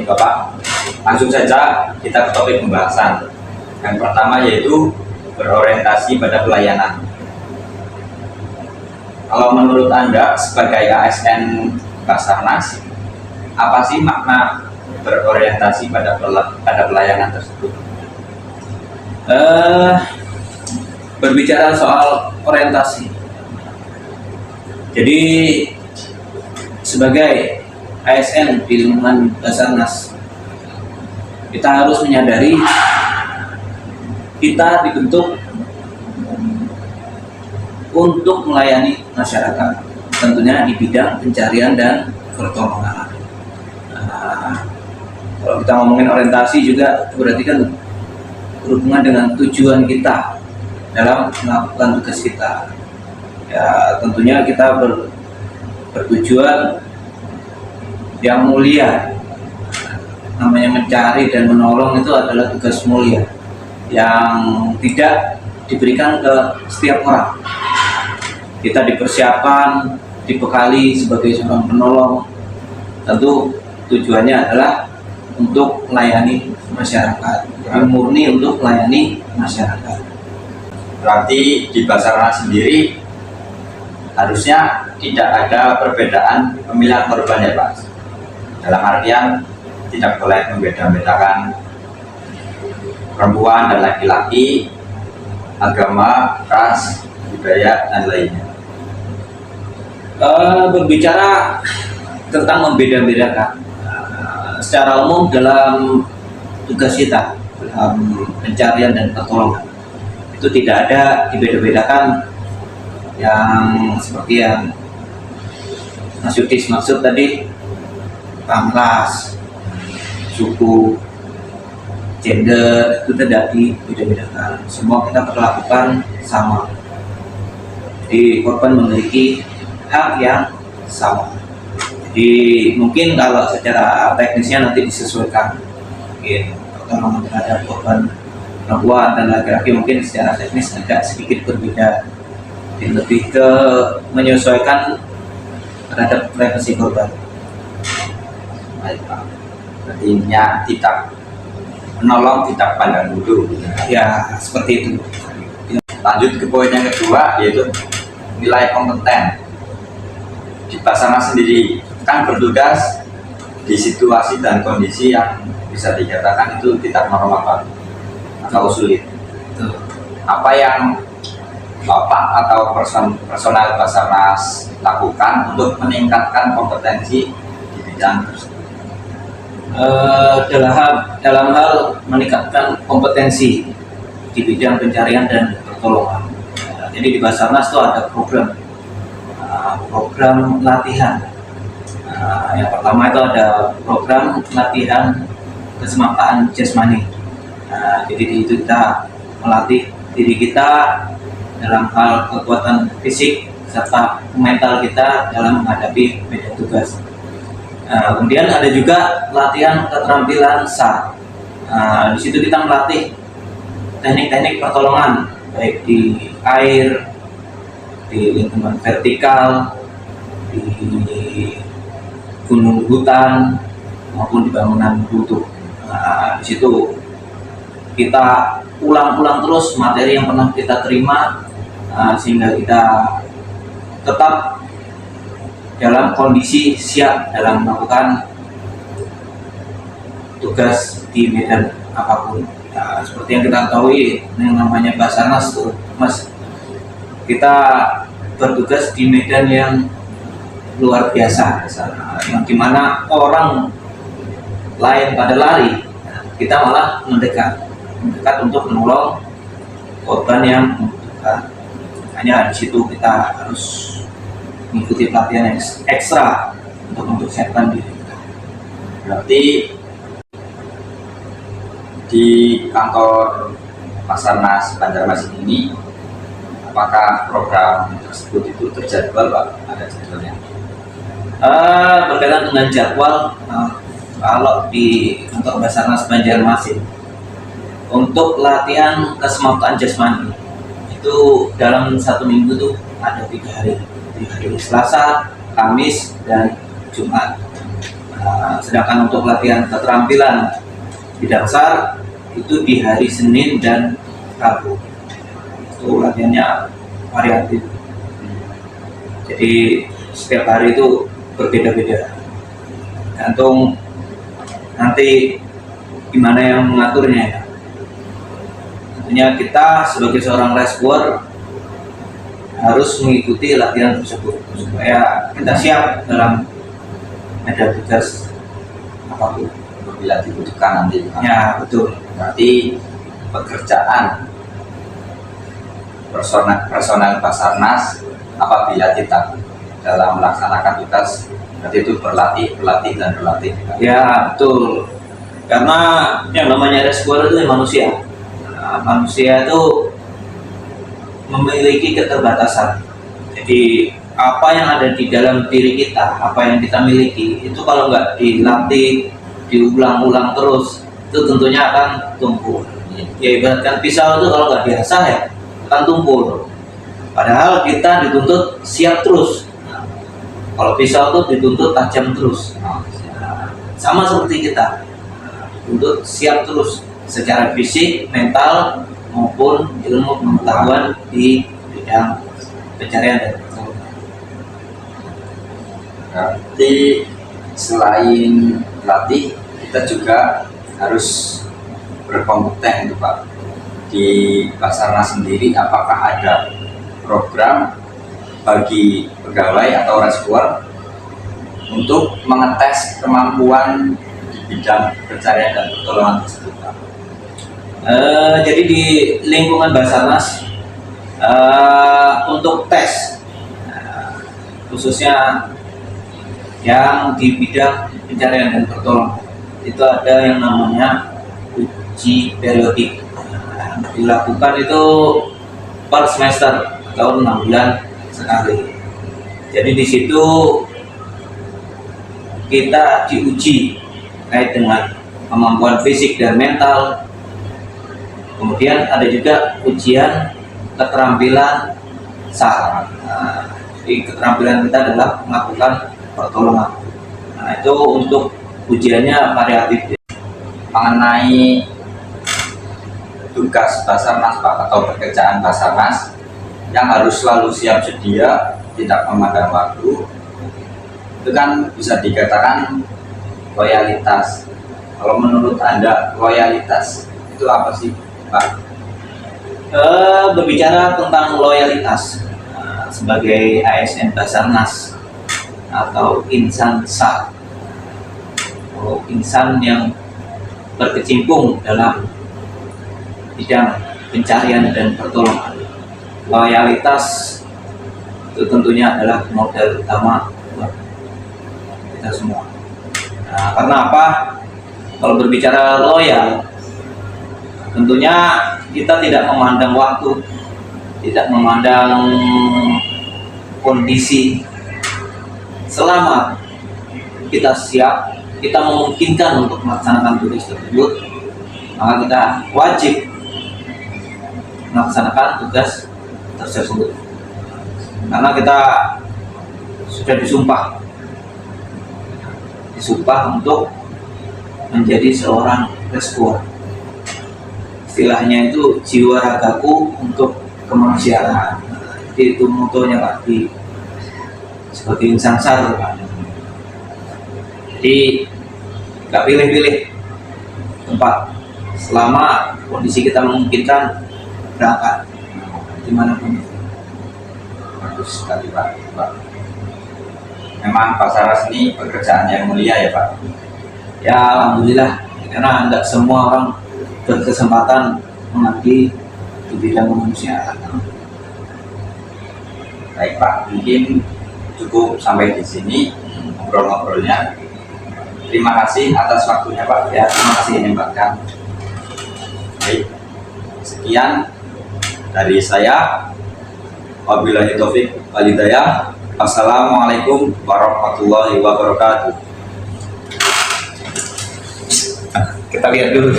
Bapak. Langsung saja kita ke topik pembahasan. Yang pertama yaitu berorientasi pada pelayanan. Kalau menurut Anda sebagai ASN Basarnas, apa sih makna berorientasi pada pelayanan tersebut? Berbicara soal orientasi, jadi sebagai ASN di lingkungan Basarnas, kita harus menyadari kita dibentuk untuk melayani masyarakat, tentunya di bidang pencarian dan pertolongan. Kalau kita ngomongin orientasi juga berarti kan berhubungan dengan tujuan kita dalam melakukan tugas kita. Ya, tentunya kita bertujuan yang mulia. Namanya mencari dan menolong itu adalah tugas mulia yang tidak diberikan ke setiap orang. Kita dipersiapkan, dibekali sebagai seorang penolong. Tentu tujuannya adalah untuk melayani masyarakat, murni untuk melayani masyarakat. Berarti di Basarnas sendiri harusnya tidak ada perbedaan pemilihan korban ya Pak? Dalam artian tidak boleh membeda-bedakan perempuan dan laki-laki, agama, ras, budaya, dan lainnya. Berbicara tentang membeda-bedakan, secara umum dalam tugas kita dalam pencarian dan pertolongan itu tidak ada dibeda-bedakan yang seperti yang Mas Yudis maksud tadi, ras, suku, gender, itu tidak dibeda-bedakan. Semua kita perlakukan sama. Jadi korban memiliki hak yang sama. Jadi mungkin kalau secara teknisnya nanti disesuaikan, mungkin pertolongan terhadap korban perempuan dan laki-laki mungkin secara teknis agak sedikit berbeda, lebih ke menyesuaikan terhadap privasi korban. Baik Pak, artinya tidak menolong, tidak pandang bulu. Ya seperti itu. Lanjut ke poin yang kedua, yaitu nilai kompeten. Di Basarnas sendiri kan bertugas di situasi dan kondisi yang bisa dikatakan itu tidak normal atau sulit. Apa yang Bapak atau personal Basarnas lakukan untuk meningkatkan kompetensi di bidang tersebut? Dalam hal meningkatkan kompetensi di bidang pencarian dan pertolongan. Jadi di Basarnas itu ada program latihan. Yang pertama itu ada program latihan kesemaktaan jasmani. Jadi di itu kita melatih diri kita dalam hal kekuatan fisik serta mental kita dalam menghadapi medan tugas. Kemudian ada juga latihan keterampilan SAR. Di situ kita melatih teknik-teknik pertolongan baik di air, di lingkungan vertikal, di gunung hutan maupun di bangunan runtuh. Di situ kita ulang-ulang terus materi yang pernah kita terima sehingga kita tetap dalam kondisi siap dalam melakukan tugas di medan apapun. Seperti yang kita ketahui, yang namanya Basarnas tuh, Mas, kita bertugas di medan yang luar biasa, yang dimana orang lain pada lari, kita malah mendekat untuk menolong korban yang membutuhkan. Makanya di situ kita harus mengikuti pelatihan yang ekstra untuk mempersiapkan diri kita. Berarti di kantor Basarnas Banjarmasin ini, apakah program tersebut itu terjadwal Pak? Ada jadwalnya? Berkaitan dengan jadwal, kalau di kantor Basarnas Banjarmasin untuk latihan kesemaktaan jasmani itu dalam satu minggu tuh ada 3 hari, Selasa, Kamis, dan Jumat. Sedangkan untuk latihan keterampilan di dasar itu di hari Senin dan Rabu. Itu latihannya variatif. Jadi setiap hari itu berbeda-beda. Gantung nanti gimana yang mengaturnya ya. Tentunya kita sebagai seorang rescuer harus mengikuti latihan tersebut supaya kita siap dalam ada tugas apapun bila dibutuhkan nanti. ya. Betul, Berarti pekerjaan personel Basarnas apabila kita dalam melaksanakan tugas berarti itu berlatih dan berlatih. ya betul, karena yang namanya rescuer itu manusia. Manusia itu memiliki keterbatasan. Jadi apa yang ada di dalam diri kita, apa yang kita miliki itu kalau nggak dilatih, diulang-ulang terus, itu tentunya akan tumpul. Ya ibaratkan pisau itu kalau nggak diasah ya akan tumpul. Padahal kita dituntut siap terus. Nah, kalau pisau itu dituntut tajam terus. Nah, sama seperti kita, dituntut siap terus secara fisik, mental maupun ilmu pengetahuan di bidang pencarian dan pertolongan. Berarti selain latih kita juga harus berkompeten itu Pak. Di Basarnas sendiri apakah ada program bagi pegawai atau rescuer untuk mengetes kemampuan di bidang pencarian dan pertolongan tersebut Pak? Jadi di lingkungan Basarnas untuk tes khususnya yang di bidang pencarian dan pertolongan itu ada yang namanya uji periodik. Dilakukan itu per semester atau 6 bulan sekali. Jadi di situ kita diuji terkait dengan kemampuan fisik dan mental. Kemudian ada juga ujian keterampilan SAR. Jadi keterampilan kita adalah melakukan pertolongan. Nah, itu untuk ujiannya variatif. Mengenai tugas Basarnas Pak atau pekerjaan Basarnas yang harus selalu siap sedia, tidak memandang waktu, itu kan bisa dikatakan loyalitas. Kalau menurut Anda loyalitas itu apa sih Pak? Berbicara tentang loyalitas sebagai ASN Basarnas atau insan SAR, atau insan yang berkecimpung dalam bidang pencarian dan pertolongan, loyalitas itu tentunya adalah modal utama buat kita semua. Nah, karena apa? Kalau berbicara loyal, tentunya kita tidak memandang waktu, tidak memandang kondisi. Selama kita siap, kita memungkinkan untuk melaksanakan tugas tersebut, maka kita wajib melaksanakan tugas tersebut. Karena kita sudah disumpah untuk menjadi seorang rescuer. Istilahnya itu jiwa ragaku untuk kemanusiaan. Jadi itu motonya Pak di sebagai insan SAR Pak. Jadi nggak pilih-pilih tempat, selama kondisi kita memungkinkan berangkat dimanapun. Bagus sekali Pak. Memang Basarnas ini pekerjaan yang mulia ya Pak. Ya alhamdulillah, karena tidak semua orang berkesempatan mengabdi di bidang kemanusiaan. Baik Pak, mungkin cukup sampai di sini ngobrol-ngobrolnya. Terima kasih atas waktunya Pak. Ya, terima kasih. Menyampaikan. Baik, sekian dari saya. Wabillahi taufik wal hidayah. Assalamualaikum warahmatullahi wabarakatuh. Kita lihat dulu.